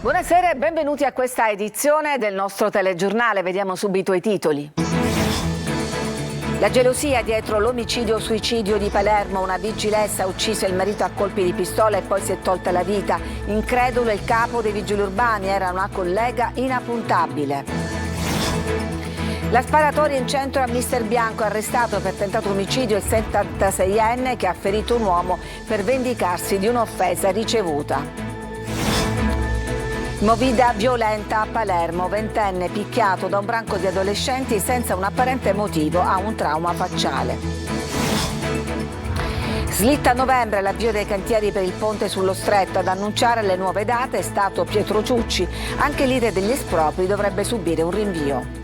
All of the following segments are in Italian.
Buonasera e benvenuti a questa edizione del nostro telegiornale. Vediamo subito i titoli. La gelosia dietro l'omicidio-suicidio di Palermo. Una vigilessa ha ucciso il marito a colpi di pistola e poi si è tolta la vita. Incredulo il capo dei vigili urbani, era una collega inappuntabile. La sparatoria in centro a Mister Bianco, arrestato per tentato omicidio il 76enne che ha ferito un uomo per vendicarsi di un'offesa ricevuta. Movida violenta a Palermo, 20enne picchiato da un branco di adolescenti senza un apparente motivo, ha un trauma facciale. Slitta a novembre l'avvio dei cantieri per il ponte sullo Stretto. Ad annunciare le nuove date è stato Pietro Ciucci. Anche l'iter degli espropri dovrebbe subire un rinvio.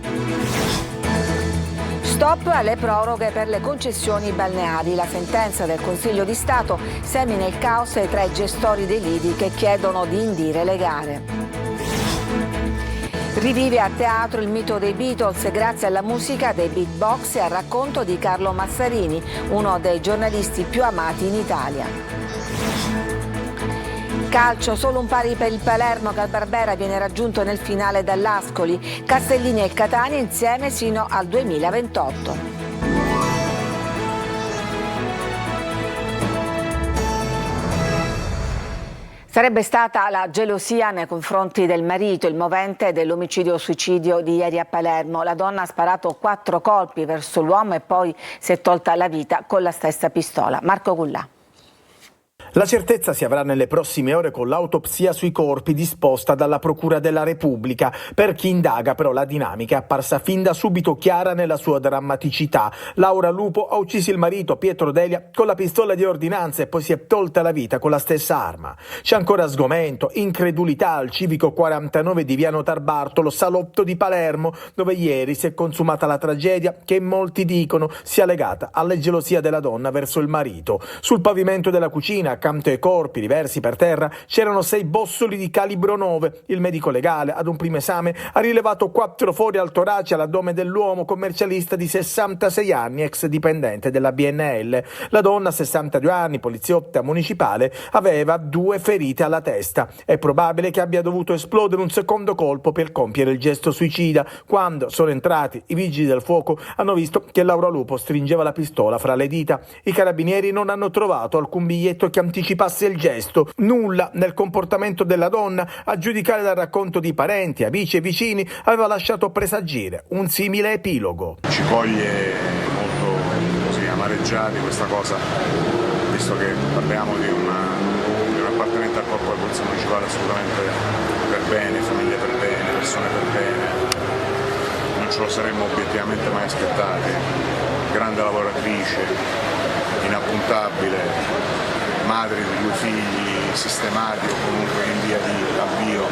Stop alle proroghe per le concessioni balneari. La sentenza del Consiglio di Stato semina il caos tra i gestori dei lidi che chiedono di indire le gare. Rivive a teatro il mito dei Beatles grazie alla musica dei beatbox e al racconto di Carlo Massarini, uno dei giornalisti più amati in Italia. Calcio, solo un pari per il Palermo che al Barbera viene raggiunto nel finale dall'Ascoli. Castellini e Catania insieme sino al 2028. Sarebbe stata la gelosia nei confronti del marito, il movente dell'omicidio-suicidio di ieri a Palermo. La donna ha sparato 4 colpi verso l'uomo e poi si è tolta la vita con la stessa pistola. Marco Gullà. La certezza si avrà nelle prossime ore con l'autopsia sui corpi disposta dalla Procura della Repubblica. Per chi indaga però la dinamica è apparsa fin da subito chiara nella sua drammaticità. Laura Lupo ha ucciso il marito Pietro Delia con la pistola di ordinanza e poi si è tolta la vita con la stessa arma. C'è ancora sgomento, incredulità al civico 49 di Via Notar Bartolo, salotto di Palermo, dove ieri si è consumata la tragedia che molti dicono sia legata alla gelosia della donna verso il marito. Sul pavimento della cucina, accanto ai corpi diversi per terra, c'erano 6 bossoli di calibro 9. Il medico legale, ad un primo esame, ha rilevato 4 fori al torace e all'addome dell'uomo, commercialista di 66 anni, ex dipendente della BNL. La donna, 62 anni, poliziotta municipale, aveva 2 ferite alla testa. È probabile che abbia dovuto esplodere un secondo colpo per compiere il gesto suicida. Quando sono entrati i vigili del fuoco hanno visto che Laura Lupo stringeva la pistola fra le dita. I carabinieri non hanno trovato alcun biglietto che anticipasse il gesto, nulla nel comportamento della donna, a giudicare dal racconto di parenti, amici e vicini, aveva lasciato presagire un simile epilogo. Ci coglie molto così amareggiati questa cosa, visto che parliamo di un appartenente al corpo della polizia municipale assolutamente per bene, famiglie per bene, persone per bene, non ce lo saremmo obiettivamente mai aspettati. Grande lavoratrice, inappuntabile, madre di 2 figli, sistemati o comunque in via di avvio,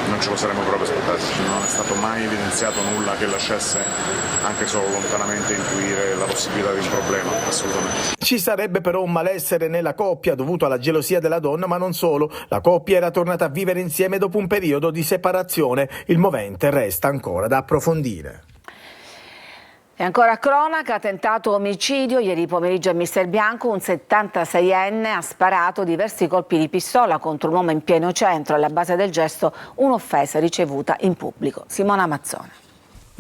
non ce lo saremmo proprio aspettati. Non è stato mai evidenziato nulla che lasciasse anche solo lontanamente intuire la possibilità di un problema, assolutamente. Ci sarebbe però un malessere nella coppia dovuto alla gelosia della donna, ma non solo. La coppia era tornata a vivere insieme dopo un periodo di separazione. Il movente resta ancora da approfondire. E ancora cronaca, tentato omicidio. Ieri pomeriggio a Mister Bianco un 76enne ha sparato diversi colpi di pistola contro un uomo in pieno centro. Alla base del gesto un'offesa ricevuta in pubblico. Simona Mazzone.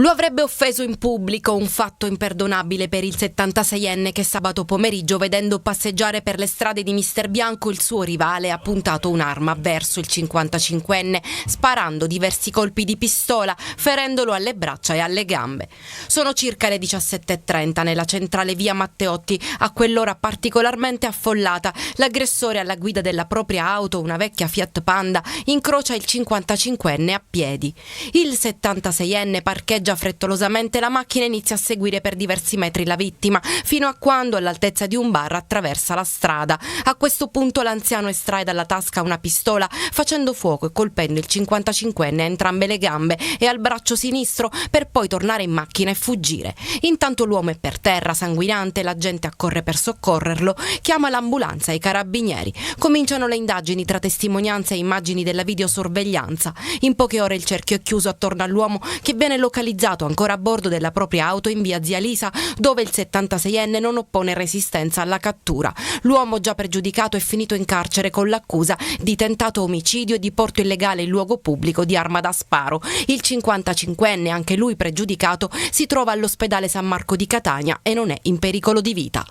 Lo avrebbe offeso in pubblico, un fatto imperdonabile per il 76enne che sabato pomeriggio, vedendo passeggiare per le strade di Mister Bianco il suo rivale, ha puntato un'arma verso il 55enne, sparando diversi colpi di pistola, ferendolo alle braccia e alle gambe. Sono circa le 17:30 nella centrale via Matteotti, a quell'ora particolarmente affollata. L'aggressore alla guida della propria auto, una vecchia Fiat Panda, incrocia il 55enne a piedi. Il 76enne parcheggia frettolosamente la macchina e inizia a seguire per diversi metri la vittima, fino a quando all'altezza di un bar attraversa la strada. A questo punto l'anziano estrae dalla tasca una pistola, facendo fuoco e colpendo il 55enne a entrambe le gambe e al braccio sinistro, per poi tornare in macchina e fuggire. Intanto l'uomo è per terra, sanguinante, la gente accorre per soccorrerlo, chiama l'ambulanza e i carabinieri. Cominciano le indagini tra testimonianze e immagini della videosorveglianza. In poche ore il cerchio è chiuso attorno all'uomo, che viene localizzato immobilizzato ancora a bordo della propria auto in via Zia Lisa, dove il 76enne non oppone resistenza alla cattura. L'uomo già pregiudicato è finito in carcere con l'accusa di tentato omicidio e di porto illegale in luogo pubblico di arma da sparo. Il 55enne, anche lui pregiudicato, si trova all'ospedale San Marco di Catania e non è in pericolo di vita.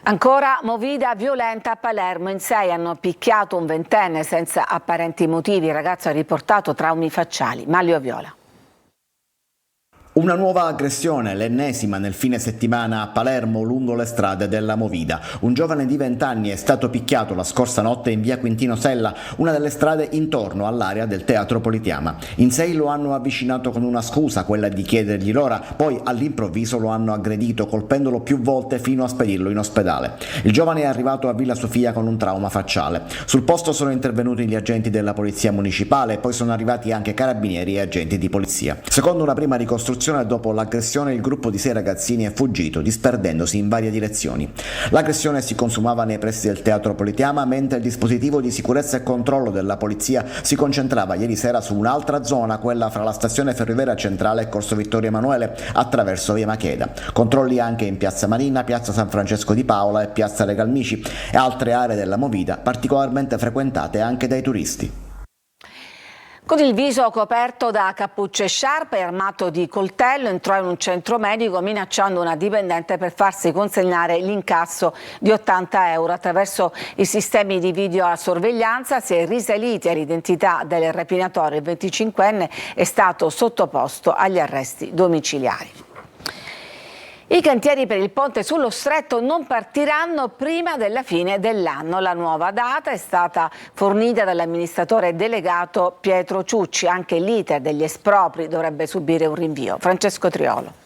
Ancora movida violenta a Palermo, in 6 hanno picchiato un ventenne senza apparenti motivi, il ragazzo ha riportato traumi facciali. Manlio Viola. Una nuova aggressione, l'ennesima nel fine settimana a Palermo lungo le strade della Movida. Un giovane di 20 anni è stato picchiato la scorsa notte in via Quintino Sella, una delle strade intorno all'area del Teatro Politeama. In 6 lo hanno avvicinato con una scusa, quella di chiedergli l'ora, poi all'improvviso lo hanno aggredito colpendolo più volte fino a spedirlo in ospedale. Il giovane è arrivato a Villa Sofia con un trauma facciale. Sul posto sono intervenuti gli agenti della polizia municipale, poi sono arrivati anche carabinieri e agenti di polizia. Secondo una prima ricostruzione, dopo l'aggressione il gruppo di 6 ragazzini è fuggito, disperdendosi in varie direzioni. L'aggressione si consumava nei pressi del Teatro Politeama, mentre il dispositivo di sicurezza e controllo della polizia si concentrava ieri sera su un'altra zona, quella fra la stazione ferroviaria centrale e Corso Vittorio Emanuele, attraverso via Macheda. Controlli anche in Piazza Marina, Piazza San Francesco di Paola e Piazza Regalmici e altre aree della Movida particolarmente frequentate anche dai turisti. Con il viso coperto da cappucce e sciarpe e armato di coltello entrò in un centro medico minacciando una dipendente per farsi consegnare l'incasso di 80 euro. Attraverso i sistemi di videosorveglianza si è risaliti all'identità del rapinatore. Il 25enne è stato sottoposto agli arresti domiciliari. I cantieri per il ponte sullo Stretto non partiranno prima della fine dell'anno. La nuova data è stata fornita dall'amministratore delegato Pietro Ciucci. Anche l'iter degli espropri dovrebbe subire un rinvio. Francesco Triolo.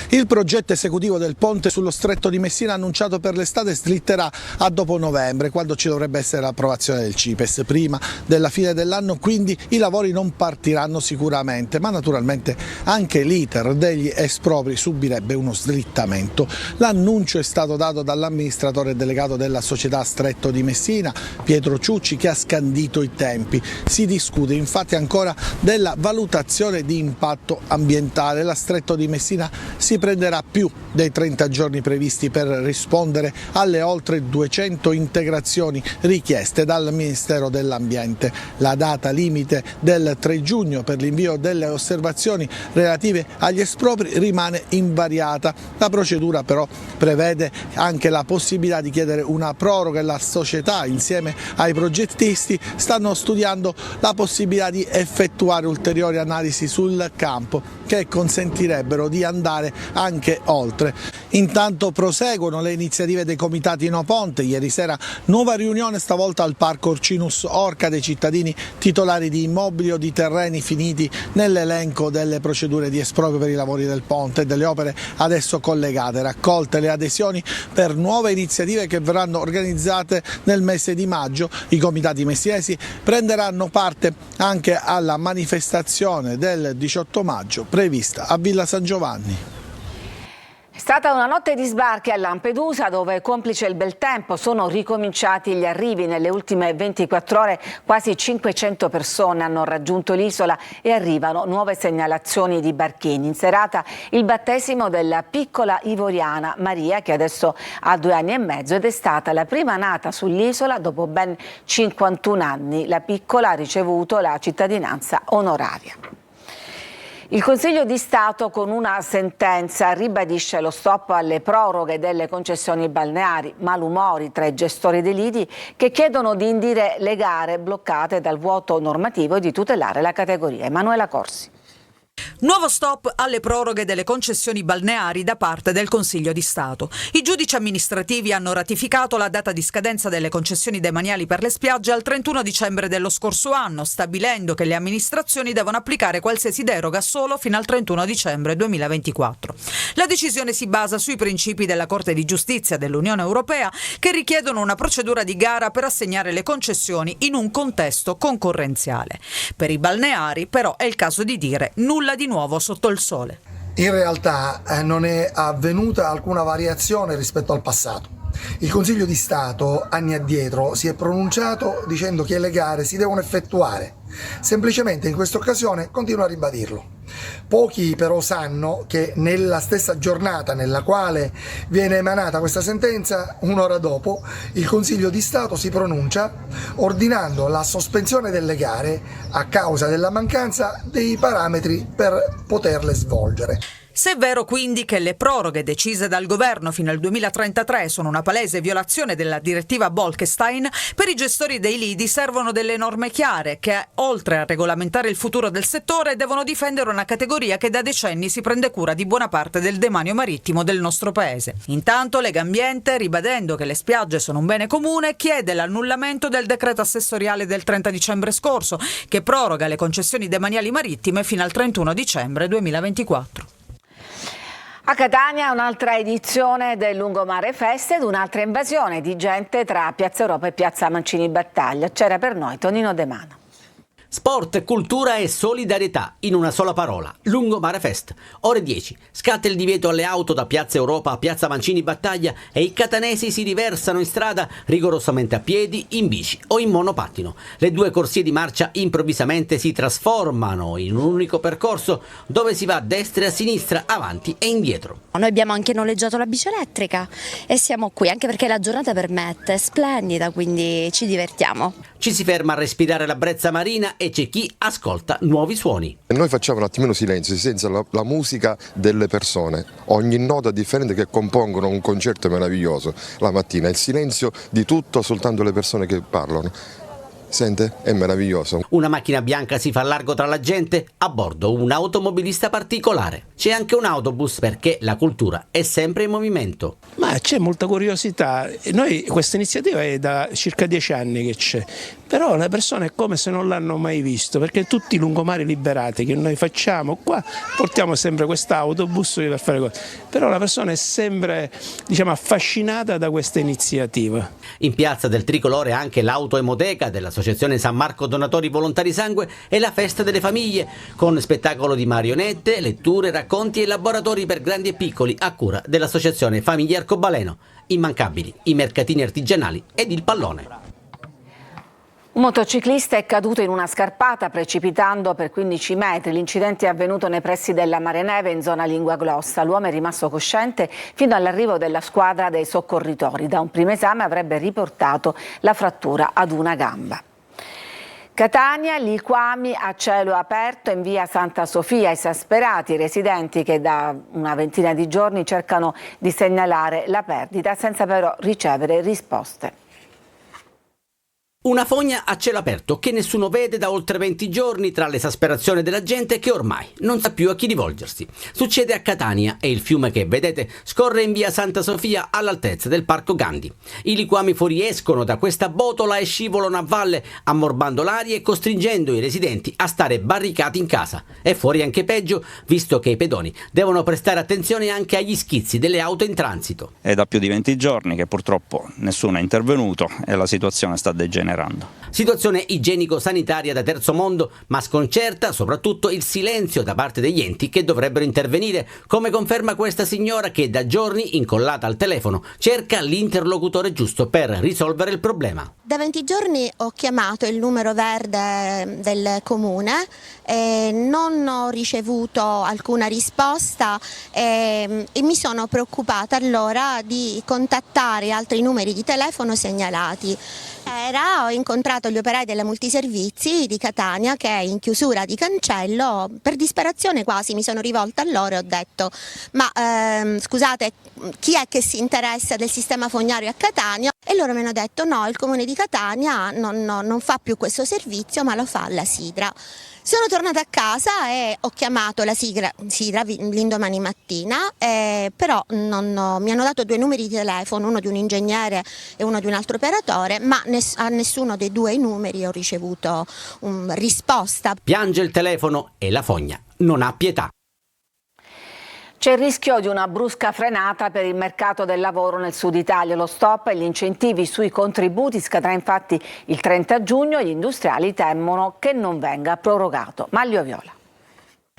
Il progetto esecutivo del ponte sullo Stretto di Messina annunciato per l'estate slitterà a dopo novembre, quando ci dovrebbe essere l'approvazione del CIPES. Prima della fine dell'anno quindi i lavori non partiranno sicuramente, ma naturalmente anche l'iter degli espropri subirebbe uno slittamento. L'annuncio è stato dato dall'amministratore delegato della società Stretto di Messina, Pietro Ciucci, che ha scandito i tempi. Si discute infatti ancora della valutazione di impatto ambientale. La Stretto di Messina si prenderà più dei 30 giorni previsti per rispondere alle oltre 200 integrazioni richieste dal Ministero dell'Ambiente. La data limite del 3 giugno per l'invio delle osservazioni relative agli espropri rimane invariata. La procedura però prevede anche la possibilità di chiedere una proroga e la società insieme ai progettisti stanno studiando la possibilità di effettuare ulteriori analisi sul campo che consentirebbero di andare anche oltre. Intanto proseguono le iniziative dei comitati No Ponte. Ieri sera nuova riunione, stavolta al Parco Orcinus Orca, dei cittadini titolari di immobili o di terreni finiti nell'elenco delle procedure di esproprio per i lavori del ponte e delle opere adesso collegate. Raccolte le adesioni per nuove iniziative che verranno organizzate nel mese di maggio. I comitati messinesi prenderanno parte anche alla manifestazione del 18 maggio prevista a Villa San Giovanni. È stata una notte di sbarchi a Lampedusa, dove, complice il bel tempo, sono ricominciati gli arrivi. Nelle ultime 24 ore quasi 500 persone hanno raggiunto l'isola e arrivano nuove segnalazioni di barchini. In serata il battesimo della piccola ivoriana Maria, che adesso ha 2 anni e mezzo ed è stata la prima nata sull'isola dopo ben 51 anni. La piccola ha ricevuto la cittadinanza onoraria. Il Consiglio di Stato con una sentenza ribadisce lo stop alle proroghe delle concessioni balneari, malumori tra i gestori dei lidi che chiedono di indire le gare bloccate dal vuoto normativo e di tutelare la categoria. Emanuela Corsi. Nuovo stop alle proroghe delle concessioni balneari da parte del Consiglio di Stato. I giudici amministrativi hanno ratificato la data di scadenza delle concessioni demaniali per le spiagge al 31 dicembre dello scorso anno, stabilendo che le amministrazioni devono applicare qualsiasi deroga solo fino al 31 dicembre 2024. La decisione si basa sui principi della Corte di Giustizia dell'Unione Europea, che richiedono una procedura di gara per assegnare le concessioni in un contesto concorrenziale. Per i balneari, però, è il caso di dire nulla di nuovo sotto il sole. In realtà non è avvenuta alcuna variazione rispetto al passato. Il Consiglio di Stato anni addietro si è pronunciato dicendo che le gare si devono effettuare, semplicemente in questa occasione continua a ribadirlo. Pochi però sanno che nella stessa giornata nella quale viene emanata questa sentenza, un'ora dopo, il Consiglio di Stato si pronuncia ordinando la sospensione delle gare a causa della mancanza dei parametri per poterle svolgere. Se è vero quindi che le proroghe decise dal governo fino al 2033 sono una palese violazione della direttiva Bolkestein, per i gestori dei lidi servono delle norme chiare che, oltre a regolamentare il futuro del settore, devono difendere una categoria che da decenni si prende cura di buona parte del demanio marittimo del nostro paese. Intanto Legambiente, ribadendo che le spiagge sono un bene comune, chiede l'annullamento del decreto assessoriale del 30 dicembre scorso, che proroga le concessioni demaniali marittime fino al 31 dicembre 2024. A Catania un'altra edizione del Lungomare Fest ed un'altra invasione di gente tra Piazza Europa e Piazza Mancini Battaglia. C'era per noi Tonino De Mano. Sport, cultura e solidarietà in una sola parola. Lungomare Fest. Ore 10. Scatta il divieto alle auto da Piazza Europa a Piazza Mancini Battaglia e i catanesi si riversano in strada rigorosamente a piedi, in bici o in monopattino. Le due corsie di marcia improvvisamente si trasformano in un unico percorso dove si va a destra e a sinistra, avanti e indietro. Noi abbiamo anche noleggiato la bici elettrica e siamo qui anche perché la giornata permette, è splendida, quindi ci divertiamo. Ci si ferma a respirare la brezza marina e c'è chi ascolta nuovi suoni. Noi facciamo un attimino silenzio, si sente la musica delle persone, ogni nota differente che compongono un concerto meraviglioso la mattina, il silenzio di tutto, soltanto le persone che parlano. Sente? È meraviglioso. Una macchina bianca si fa largo tra la gente, a bordo un automobilista particolare. C'è anche un autobus perché la cultura è sempre in movimento. Ma c'è molta curiosità. Noi questa iniziativa è da circa 10 anni che c'è, però le persone è come se non l'hanno mai visto, perché tutti i lungomari liberati che noi facciamo qua portiamo sempre quest'autobus per fare cose, però la persona è sempre, diciamo, affascinata da questa iniziativa. In Piazza del Tricolore anche l'autoemoteca dell'Associazione San Marco Donatori Volontari Sangue e la Festa delle Famiglie, con spettacolo di marionette, letture, racconti e laboratori per grandi e piccoli a cura dell'Associazione Famiglie Arcobaleno. Immancabili i mercatini artigianali ed il pallone. Un motociclista è caduto in una scarpata precipitando per 15 metri. L'incidente è avvenuto nei pressi della Mareneve in zona Lingua Glossa. L'uomo è rimasto cosciente fino all'arrivo della squadra dei soccorritori. Da un primo esame avrebbe riportato la frattura ad una gamba. Catania, liquami a cielo aperto in via Santa Sofia, esasperati i residenti che da una ventina di giorni cercano di segnalare la perdita senza però ricevere risposte. Una fogna a cielo aperto che nessuno vede da oltre 20 giorni tra l'esasperazione della gente che ormai non sa più a chi rivolgersi. Succede a Catania e il fiume che vedete scorre in via Santa Sofia all'altezza del Parco Gandhi. I liquami fuoriescono da questa botola e scivolano a valle, ammorbando l'aria e costringendo i residenti a stare barricati in casa. E fuori anche peggio, visto che i pedoni devono prestare attenzione anche agli schizzi delle auto in transito. È da più di 20 giorni che purtroppo nessuno è intervenuto e la situazione sta degenerando. Situazione igienico-sanitaria da terzo mondo, ma sconcerta soprattutto il silenzio da parte degli enti che dovrebbero intervenire, come conferma questa signora che da giorni, incollata al telefono, cerca l'interlocutore giusto per risolvere il problema. Da 20 giorni ho chiamato il numero verde del comune, non ho ricevuto alcuna risposta e mi sono preoccupata allora di contattare altri numeri di telefono segnalati. Ho incontrato gli operai della multiservizi di Catania che è in chiusura di cancello, per disperazione quasi mi sono rivolta a loro e ho detto ma scusate, chi è che si interessa del sistema fognario a Catania? E loro mi hanno detto no, il comune di Catania non fa più questo servizio ma lo fa la Sidra. Sono tornata a casa e ho chiamato la Sidra l'indomani mattina, però mi hanno dato 2 numeri di telefono, uno di un ingegnere e uno di un altro operatore, ma a nessuno dei 2 numeri ho ricevuto risposta. Piange il telefono e la fogna non ha pietà. C'è il rischio di una brusca frenata per il mercato del lavoro nel sud Italia. Lo stop e gli incentivi sui contributi scadrà infatti il 30 giugno e gli industriali temono che non venga prorogato. Maglio Viola.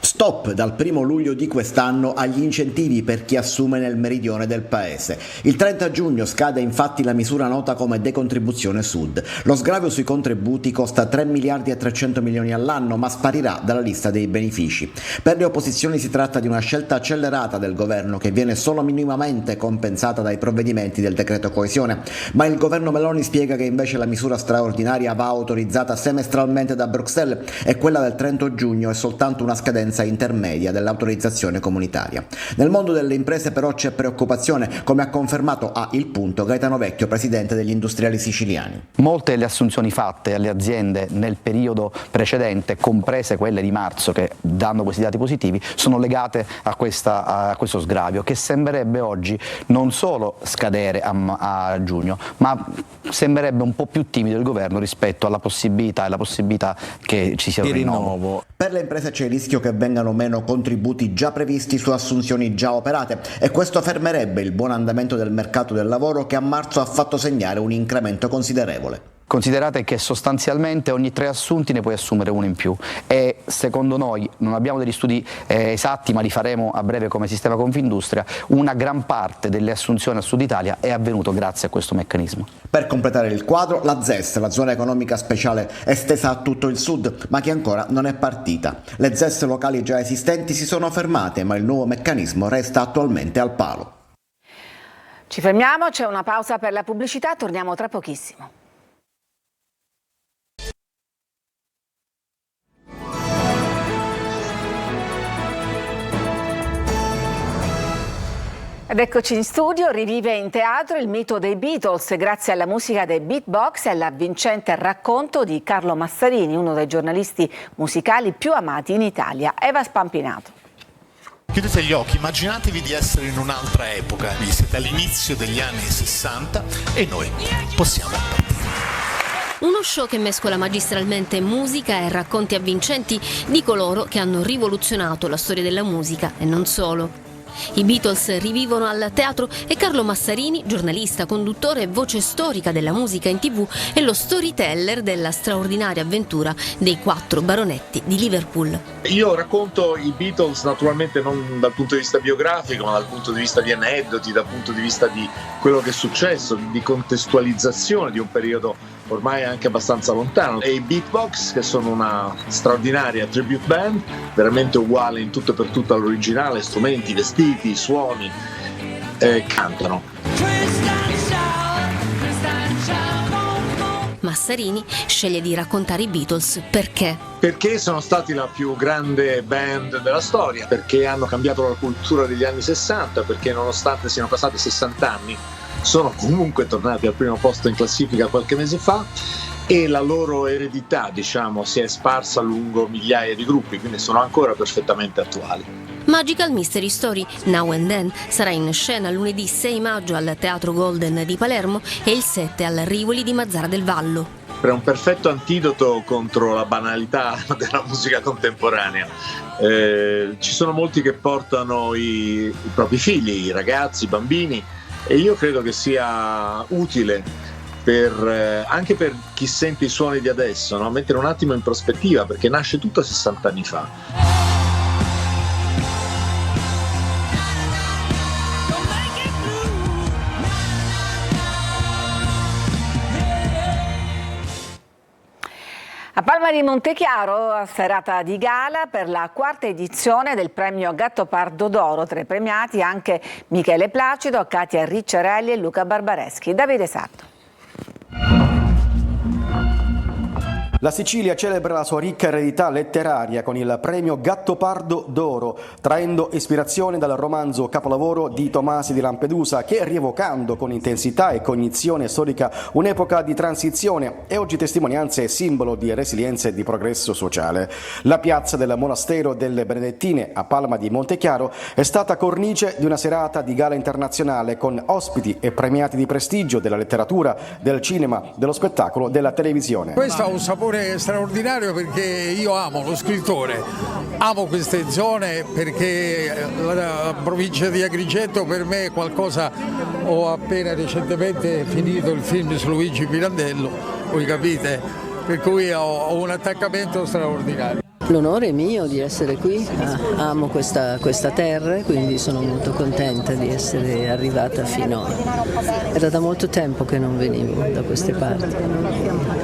Stop dal 1 luglio di quest'anno agli incentivi per chi assume nel meridione del paese. Il 30 giugno scade infatti la misura nota come decontribuzione sud. Lo sgravio sui contributi costa 3 miliardi e 300 milioni all'anno, ma sparirà dalla lista dei benefici. Per le opposizioni si tratta di una scelta accelerata del governo che viene solo minimamente compensata dai provvedimenti del decreto coesione, ma il governo Meloni spiega che invece la misura straordinaria va autorizzata semestralmente da Bruxelles e quella del 30 giugno è soltanto una scadenza intermedia dell'autorizzazione comunitaria. Nel mondo delle imprese però c'è preoccupazione, come ha confermato a Il Punto Gaetano Vecchio, presidente degli industriali siciliani. Molte delle assunzioni fatte alle aziende nel periodo precedente, comprese quelle di marzo che danno questi dati positivi, sono legate a questo sgravio che sembrerebbe oggi non solo scadere a giugno, ma sembrerebbe un po' più timido il governo rispetto alla possibilità che ci sia un rinnovo. Per le imprese c'è il rischio che vengano meno contributi già previsti su assunzioni già operate e questo fermerebbe il buon andamento del mercato del lavoro che a marzo ha fatto segnare un incremento considerevole. Considerate che sostanzialmente ogni 3 assunti ne puoi assumere uno in più e secondo noi, non abbiamo degli studi esatti ma li faremo a breve come sistema Confindustria, una gran parte delle assunzioni al Sud Italia è avvenuto grazie a questo meccanismo. Per completare il quadro, la ZES, la zona economica speciale estesa a tutto il sud ma che ancora non è partita. Le ZES locali già esistenti si sono fermate ma il nuovo meccanismo resta attualmente al palo. Ci fermiamo, c'è una pausa per la pubblicità, torniamo tra pochissimo. Ed eccoci in studio, rivive in teatro il mito dei Beatles grazie alla musica dei beatbox e all'avvincente racconto di Carlo Massarini, uno dei giornalisti musicali più amati in Italia. Eva Spampinato. Chiudete gli occhi, immaginatevi di essere in un'altra epoca, vi siete all'inizio degli anni 60 e noi possiamo partire. Uno show che mescola magistralmente musica e racconti avvincenti di coloro che hanno rivoluzionato la storia della musica e non solo. I Beatles rivivono al teatro e Carlo Massarini, giornalista, conduttore e voce storica della musica in TV, è lo storyteller della straordinaria avventura dei 4 baronetti di Liverpool. Io racconto i Beatles naturalmente non dal punto di vista biografico, ma dal punto di vista di aneddoti, dal punto di vista di quello che è successo, di contestualizzazione di un periodo ormai anche abbastanza lontano. E i Beatbox, che sono una straordinaria tribute band, veramente uguale in tutto e per tutto all'originale, strumenti, vestiti, suoni, cantano. Massarini sceglie di raccontare i Beatles perché? Perché sono stati la più grande band della storia, perché hanno cambiato la cultura degli anni 60, perché nonostante siano passati 60 anni sono comunque tornati al primo posto in classifica qualche mese fa e la loro eredità, diciamo, si è sparsa lungo migliaia di gruppi, quindi sono ancora perfettamente attuali. Magical Mystery Story Now and Then sarà in scena lunedì 6 maggio al Teatro Golden di Palermo e il 7 al Rivoli di Mazzara del Vallo. È un perfetto antidoto contro la banalità della musica contemporanea. Ci sono molti che portano i propri figli, i ragazzi, i bambini, e io credo che sia utile anche per chi sente i suoni di adesso, no? Mettere un attimo in prospettiva, perché nasce tutto 60 anni fa. A Palma di Montechiaro, serata di gala per la 4ª edizione del premio Gattopardo d'Oro. Tra i premiati anche Michele Placido, Katia Ricciarelli e Luca Barbareschi. Davide Sardo. La Sicilia celebra la sua ricca eredità letteraria con il premio Gattopardo d'Oro, traendo ispirazione dal romanzo capolavoro di Tomasi di Lampedusa, che rievocando con intensità e cognizione storica un'epoca di transizione e oggi testimonianza e simbolo di resilienza e di progresso sociale. La piazza del Monastero delle Benedettine a Palma di Montechiaro è stata cornice di una serata di gala internazionale con ospiti e premiati di prestigio della letteratura, del cinema, dello spettacolo, della televisione. Questo ha un sapore straordinario perché io amo lo scrittore, amo queste zone perché la provincia di Agrigento per me è qualcosa. Ho appena recentemente finito il film su Luigi Pirandello, voi capite, per cui ho un attaccamento straordinario. L'onore è mio di essere qui, amo questa terra, quindi sono molto contenta di essere arrivata finora. Era da molto tempo che non venivo da queste parti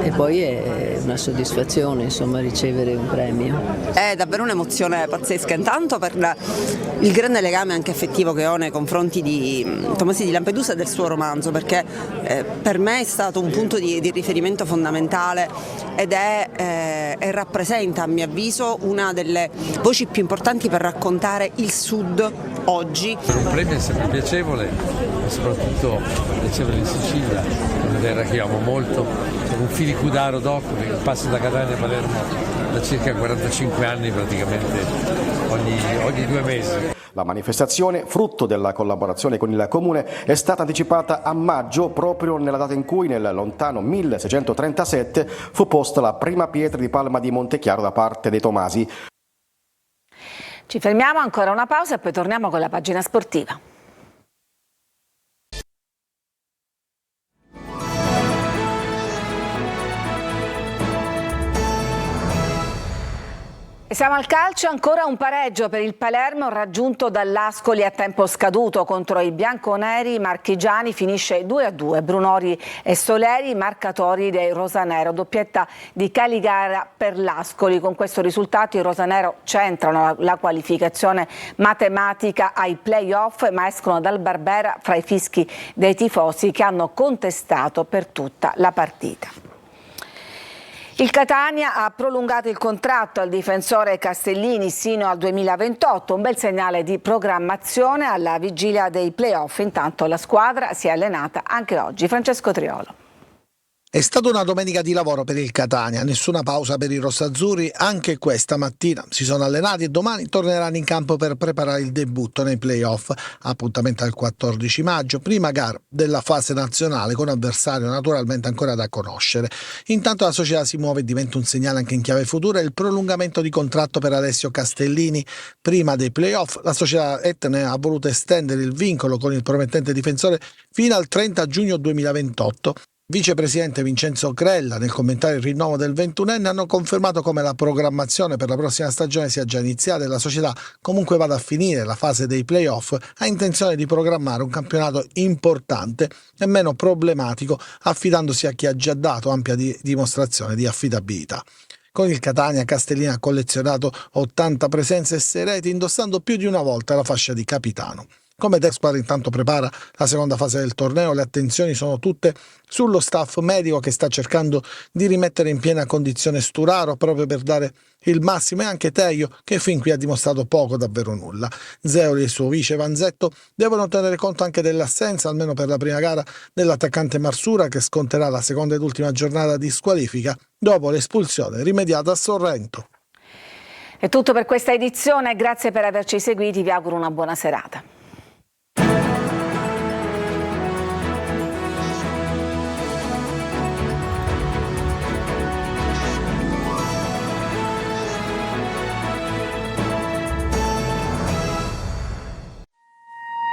e poi è una soddisfazione, insomma, ricevere un premio. È davvero un'emozione pazzesca, intanto per il grande legame anche affettivo che ho nei confronti di Tomasi di Lampedusa e del suo romanzo, perché per me è stato un punto di riferimento fondamentale ed rappresenta, a mio avviso, una delle voci più importanti per raccontare il Sud oggi. Un premio è sempre piacevole, ma soprattutto piacevole in Sicilia, una terra che io amo molto. Sono un filicudaro doc che passo da Catania a Palermo da circa 45 anni praticamente ogni 2 mesi. La manifestazione, frutto della collaborazione con il Comune, è stata anticipata a maggio, proprio nella data in cui nel lontano 1637 fu posta la prima pietra di Palma di Montechiaro da parte dei Tomasi. Ci fermiamo, ancora una pausa e poi torniamo con la pagina sportiva. E siamo al calcio, ancora un pareggio per il Palermo raggiunto dall'Ascoli a tempo scaduto contro i bianconeri marchigiani, finisce 2-2. Brunori e Soleri, marcatori dei rosanero, doppietta di Caligara per l'Ascoli. Con questo risultato i rosanero centrano la qualificazione matematica ai play-off, ma escono dal Barbera fra i fischi dei tifosi che hanno contestato per tutta la partita. Il Catania ha prolungato il contratto al difensore Castellini sino al 2028, un bel segnale di programmazione alla vigilia dei play-off. Intanto la squadra si è allenata anche oggi. Francesco Triolo. È stata una domenica di lavoro per il Catania, nessuna pausa per i rossazzurri anche questa mattina. Si sono allenati e domani torneranno in campo per preparare il debutto nei play-off. Appuntamento al 14 maggio, prima gara della fase nazionale con avversario naturalmente ancora da conoscere. Intanto la società si muove e diventa un segnale anche in chiave futura il prolungamento di contratto per Alessio Castellini. Prima dei play-off la società Etne ha voluto estendere il vincolo con il promettente difensore fino al 30 giugno 2028. Vicepresidente Vincenzo Crella, nel commentare il rinnovo del 21enne, hanno confermato come la programmazione per la prossima stagione sia già iniziata e la società comunque vada a finire la fase dei play-off, ha intenzione di programmare un campionato importante e meno problematico, affidandosi a chi ha già dato ampia dimostrazione di affidabilità. Con il Catania, Castellini ha collezionato 80 presenze e 6 reti, indossando più di una volta la fascia di capitano. Come la squadra intanto prepara la seconda fase del torneo, le attenzioni sono tutte sullo staff medico che sta cercando di rimettere in piena condizione Sturaro proprio per dare il massimo, e anche Teio che fin qui ha dimostrato poco, davvero nulla. Zeoli e il suo vice Vanzetto devono tenere conto anche dell'assenza, almeno per la prima gara, dell'attaccante Marsura che sconterà la seconda ed ultima giornata di squalifica dopo l'espulsione rimediata a Sorrento. È tutto per questa edizione, grazie per averci seguiti, vi auguro una buona serata.